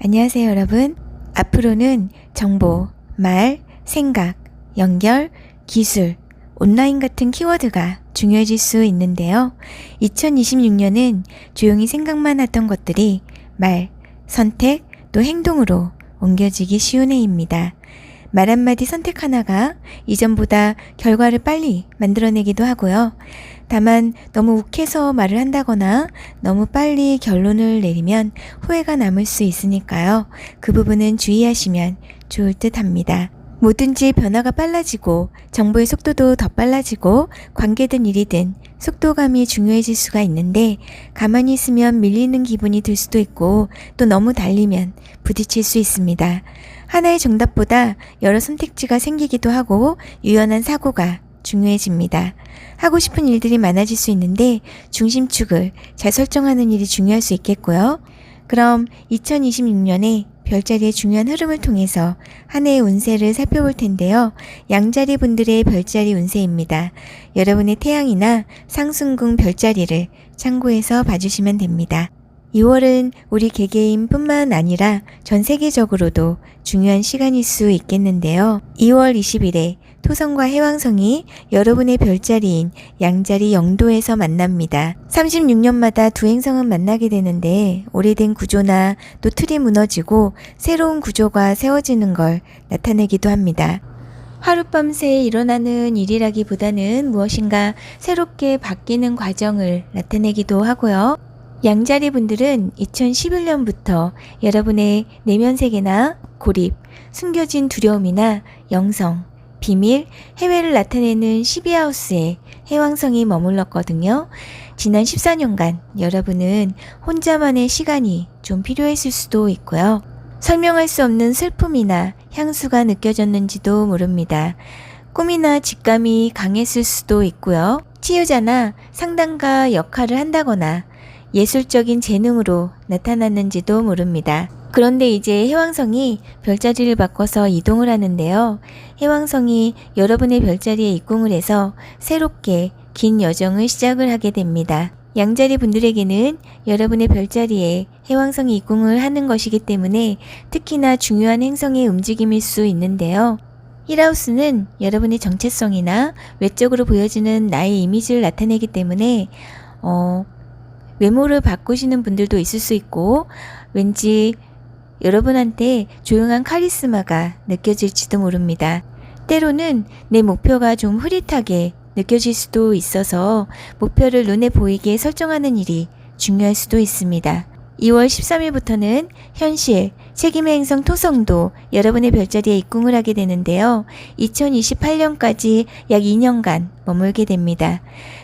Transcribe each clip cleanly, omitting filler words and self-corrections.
안녕하세요, 여러분. 앞으로는 정보, 말, 생각, 연결, 기술, 온라인 같은 키워드가 중요해질 수 있는데요. 2026년은 조용히 생각만 하던 것들이 말, 선택, 또 행동으로 옮겨지기 쉬운 해입니다. 말 한마디 선택 하나가 이전보다 결과를 빨리 만들어내기도 하고요. 다만 너무 욱해서 말을 한다거나 너무 빨리 결론을 내리면 후회가 남을 수 있으니까요. 그 부분은 주의하시면 좋을 듯 합니다. 뭐든지 변화가 빨라지고 정보의 속도도 더 빨라지고 관계든 일이든 속도감이 중요해질 수가 있는데 가만히 있으면 밀리는 기분이 들 수도 있고 또 너무 달리면 부딪힐 수 있습니다. 하나의 정답보다 여러 선택지가 생기기도 하고 유연한 사고가 중요해집니다. 하고 싶은 일들이 많아질 수 있는데 중심축을 잘 설정하는 일이 중요할 수 있겠고요. 그럼 2026년에 별자리의 중요한 흐름을 통해서 한 해의 운세를 살펴볼 텐데요. 양자리 분들의 별자리 운세입니다. 여러분의 태양이나 상승궁 별자리를 참고해서 봐주시면 됩니다. 2월은 우리 개개인 뿐만 아니라 전 세계적으로도 중요한 시간일 수 있겠는데요. 2월 20일에 토성과 해왕성이 여러분의 별자리인 양자리 영도에서 만납니다. 36년마다 두 행성은 만나게 되는데 오래된 구조나 또 틀이 무너지고 새로운 구조가 세워지는 걸 나타내기도 합니다. 하룻밤새 일어나는 일이라기보다는 무엇인가 새롭게 바뀌는 과정을 나타내기도 하고요. 양자리 분들은 2011년부터 여러분의 내면 세계나 고립, 숨겨진 두려움이나 영성, 비밀, 해외를 나타내는 12하우스에 해왕성이 머물렀거든요. 지난 14년간 여러분은 혼자만의 시간이 좀 필요했을 수도 있고요. 설명할 수 없는 슬픔이나 향수가 느껴졌는지도 모릅니다. 꿈이나 직감이 강했을 수도 있고요. 치유자나 상담가 역할을 한다거나 예술적인 재능으로 나타났는지도 모릅니다. 그런데 이제 해왕성이 별자리를 바꿔서 이동을 하는데요. 해왕성이 여러분의 별자리에 입궁을 해서 새롭게 긴 여정을 시작을 하게 됩니다. 양자리 분들에게는 여러분의 별자리에 해왕성이 입궁을 하는 것이기 때문에 특히나 중요한 행성의 움직임일 수 있는데요. 1하우스는 여러분의 정체성이나 외적으로 보여지는 나의 이미지를 나타내기 때문에 외모를 바꾸시는 분들도 있을 수 있고 왠지 여러분한테 조용한 카리스마가 느껴질지도 모릅니다. 때로는 내 목표가 좀 흐릿하게 느껴질 수도 있어서 목표를 눈에 보이게 설정하는 일이 중요할 수도 있습니다. 2월 13일부터는 현실, 책임의 행성 토성도 여러분의 별자리에 입궁을 하게 되는데요. 2028년까지 약 2년간 머물게 됩니다.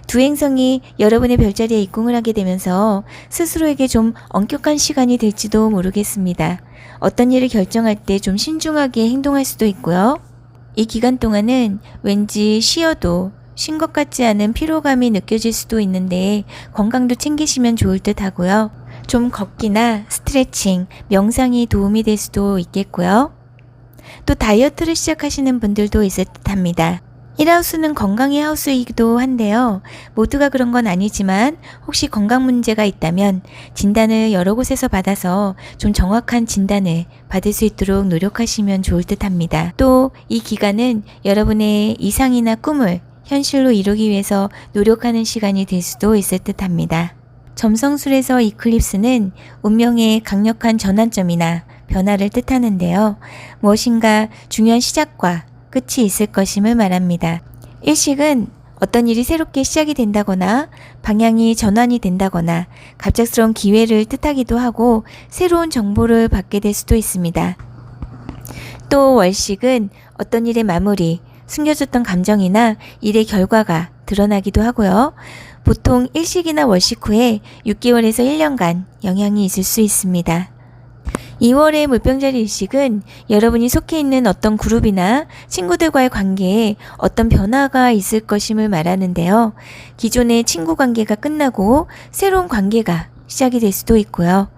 두 행성이 여러분의 별자리에 입궁을 하게 되면서 스스로에게 좀 엄격한 시간이 될지도 모르겠습니다. 어떤 일을 결정할 때 좀 신중하게 행동할 수도 있고요. 이 기간 동안은 왠지 쉬어도 쉰 것 같지 않은 피로감이 느껴질 수도 있는데 건강도 챙기시면 좋을 듯 하고요. 좀 걷기나 스트레칭, 명상이 도움이 될 수도 있겠고요. 또 다이어트를 시작하시는 분들도 있을 듯 합니다. 1하우스는 건강의 하우스이기도 한데요. 모두가 그런 건 아니지만 혹시 건강 문제가 있다면 진단을 여러 곳에서 받아서 좀 정확한 진단을 받을 수 있도록 노력하시면 좋을 듯 합니다. 또 이 기간은 여러분의 이상이나 꿈을 현실로 이루기 위해서 노력하는 시간이 될 수도 있을 듯 합니다. 점성술에서 이클립스는 운명의 강력한 전환점이나 변화를 뜻하는데요. 무엇인가 중요한 시작과 끝이 있을 것임을 말합니다. 일식은 어떤 일이 새롭게 시작이 된다거나 방향이 전환이 된다거나 갑작스러운 기회를 뜻하기도 하고 새로운 정보를 받게 될 수도 있습니다. 또 월식은 어떤 일의 마무리, 숨겨졌던 감정이나 일의 결과가 드러나기도 하고요. 보통 일식이나 월식 후에 6개월에서 1년간 영향이 있을 수 있습니다. 2월의 물병자리 일식은 여러분이 속해 있는 어떤 그룹이나 친구들과의 관계에 어떤 변화가 있을 것임을 말하는데요. 기존의 친구 관계가 끝나고 새로운 관계가 시작이 될 수도 있고요.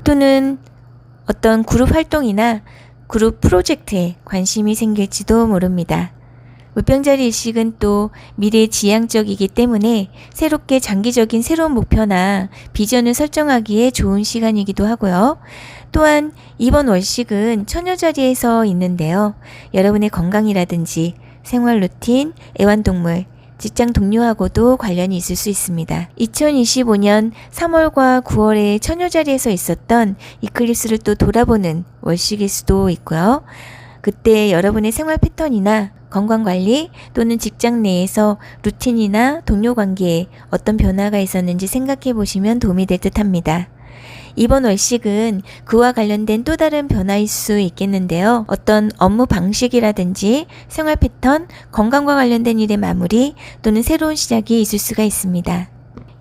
또는 어떤 그룹 활동이나 그룹 프로젝트에 관심이 생길지도 모릅니다. 물병자리 일식은 또 미래 지향적이기 때문에 새롭게 장기적인 새로운 목표나 비전을 설정하기에 좋은 시간이기도 하고요. 또한 이번 월식은 처녀 자리에서 있는데요. 여러분의 건강이라든지 생활 루틴, 애완동물, 직장 동료하고도 관련이 있을 수 있습니다. 2025년 3월과 9월에 처녀 자리에서 있었던 이클립스를 또 돌아보는 월식일 수도 있고요. 그때 여러분의 생활 패턴이나 건강관리 또는 직장 내에서 루틴이나 동료 관계에 어떤 변화가 있었는지 생각해 보시면 도움이 될 듯 합니다. 이번 월식은 그와 관련된 또 다른 변화일 수 있겠는데요. 어떤 업무 방식이라든지 생활 패턴, 건강과 관련된 일의 마무리 또는 새로운 시작이 있을 수가 있습니다.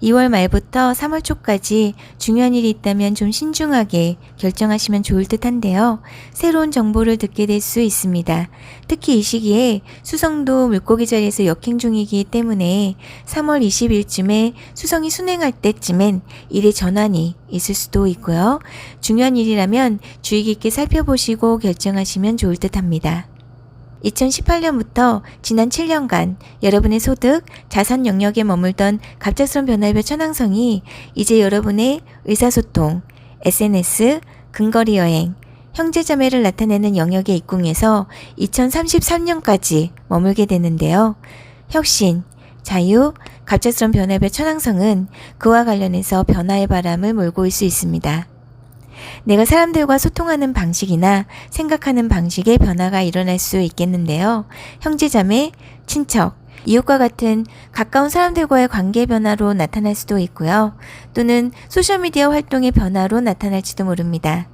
2월 말부터 3월 초까지 중요한 일이 있다면 좀 신중하게 결정하시면 좋을 듯 한데요. 새로운 정보를 듣게 될 수 있습니다. 특히 이 시기에 수성도 물고기 자리에서 역행 중이기 때문에 3월 20일쯤에 수성이 순행할 때쯤엔 일의 전환이 있을 수도 있고요. 중요한 일이라면 주의 깊게 살펴보시고 결정하시면 좋을 듯 합니다. 2018년부터 지난 7년간 여러분의 소득, 자산 영역에 머물던 갑작스러운 변화의 별 천왕성이 이제 여러분의 의사소통, SNS, 근거리 여행, 형제자매를 나타내는 영역에 입궁해서 2033년까지 머물게 되는데요. 혁신, 자유, 갑작스러운 변화의 별 천왕성은 그와 관련해서 변화의 바람을 몰고 올 수 있습니다. 내가 사람들과 소통하는 방식이나 생각하는 방식에 변화가 일어날 수 있겠는데요. 형제자매, 친척, 이웃과 같은 가까운 사람들과의 관계 변화로 나타날 수도 있고요. 또는 소셜미디어 활동의 변화로 나타날지도 모릅니다.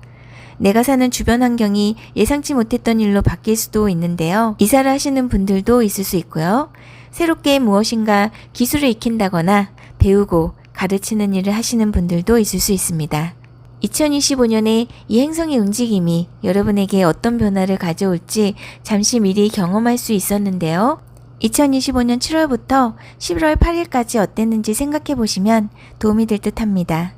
내가 사는 주변 환경이 예상치 못했던 일로 바뀔 수도 있는데요. 이사를 하시는 분들도 있을 수 있고요. 새롭게 무엇인가 기술을 익힌다거나 배우고 가르치는 일을 하시는 분들도 있을 수 있습니다. 2025년에 이 행성의 움직임이 여러분에게 어떤 변화를 가져올지 잠시 미리 경험할 수 있었는데요. 2025년 7월부터 11월 8일까지 어땠는지 생각해 보시면 도움이 될 듯 합니다.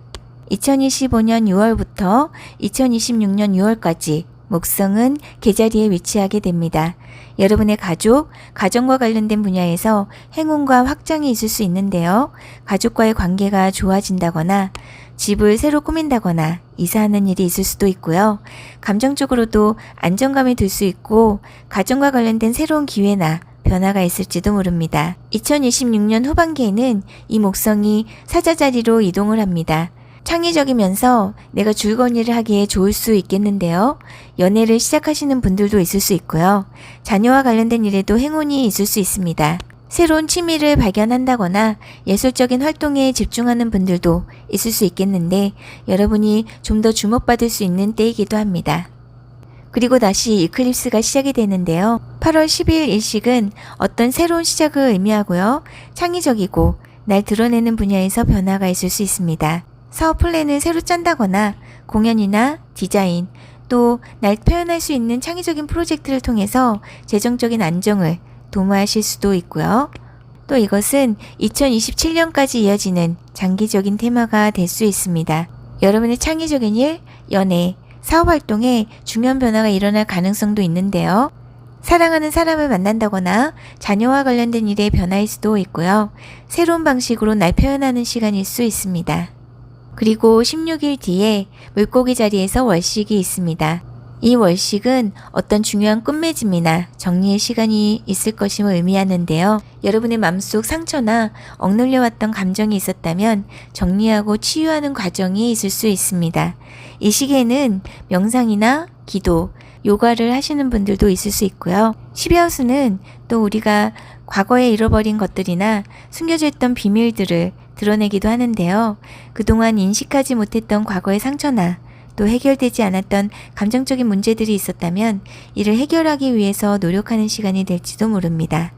2025년 6월부터 2026년 6월까지 목성은 계자리에 위치하게 됩니다. 여러분의 가족, 가정과 관련된 분야에서 행운과 확장이 있을 수 있는데요. 가족과의 관계가 좋아진다거나 집을 새로 꾸민다거나 이사하는 일이 있을 수도 있고요. 감정적으로도 안정감이 들 수 있고 가정과 관련된 새로운 기회나 변화가 있을지도 모릅니다. 2026년 후반기에는 이 목성이 사자 자리로 이동을 합니다. 창의적이면서 내가 즐거운 일을 하기에 좋을 수 있겠는데요. 연애를 시작하시는 분들도 있을 수 있고요. 자녀와 관련된 일에도 행운이 있을 수 있습니다. 새로운 취미를 발견한다거나 예술적인 활동에 집중하는 분들도 있을 수 있겠는데 여러분이 좀 더 주목받을 수 있는 때이기도 합니다. 그리고 다시 이클립스가 시작이 되는데요. 8월 10일 일식은 어떤 새로운 시작을 의미하고요. 창의적이고 날 드러내는 분야에서 변화가 있을 수 있습니다. 사업 플랜을 새로 짠다거나 공연이나 디자인, 또 날 표현할 수 있는 창의적인 프로젝트를 통해서 재정적인 안정을 도모하실 수도 있고요. 또 이것은 2027년까지 이어지는 장기적인 테마가 될 수 있습니다. 여러분의 창의적인 일, 연애, 사업 활동에 중요한 변화가 일어날 가능성도 있는데요. 사랑하는 사람을 만난다거나 자녀와 관련된 일의 변화일 수도 있고요. 새로운 방식으로 날 표현하는 시간일 수 있습니다. 그리고 16일 뒤에 물고기 자리에서 월식이 있습니다. 이 월식은 어떤 중요한 끝맺음이나 정리의 시간이 있을 것임을 의미하는데요. 여러분의 마음속 상처나 억눌려왔던 감정이 있었다면 정리하고 치유하는 과정이 있을 수 있습니다. 이 시기에는 명상이나 기도, 요가를 하시는 분들도 있을 수 있고요. 12하우스는 또 우리가 과거에 잃어버린 것들이나 숨겨져 있던 비밀들을 드러내기도 하는데요. 그동안 인식하지 못했던 과거의 상처나 또 해결되지 않았던 감정적인 문제들이 있었다면 이를 해결하기 위해서 노력하는 시간이 될지도 모릅니다.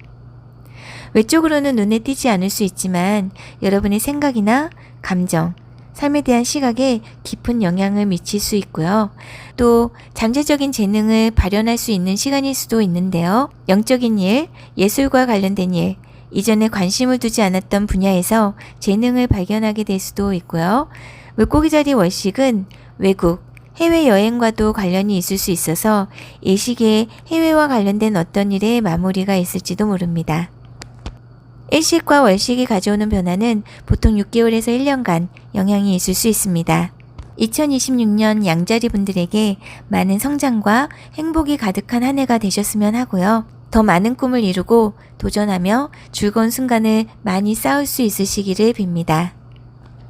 외적으로는 눈에 띄지 않을 수 있지만 여러분의 생각이나 감정, 삶에 대한 시각에 깊은 영향을 미칠 수 있고요. 또 잠재적인 재능을 발현할 수 있는 시간일 수도 있는데요. 영적인 일, 예술과 관련된 일, 이전에 관심을 두지 않았던 분야에서 재능을 발견하게 될 수도 있고요. 물고기 자리 월식은 외국, 해외여행과도 관련이 있을 수 있어서 이 시기에 해외와 관련된 어떤 일에 마무리가 있을지도 모릅니다. 일식과 월식이 가져오는 변화는 보통 6개월에서 1년간 영향이 있을 수 있습니다. 2026년 양자리 분들에게 많은 성장과 행복이 가득한 한 해가 되셨으면 하고요. 더 많은 꿈을 이루고 도전하며 즐거운 순간을 많이 쌓을 수 있으시기를 빕니다.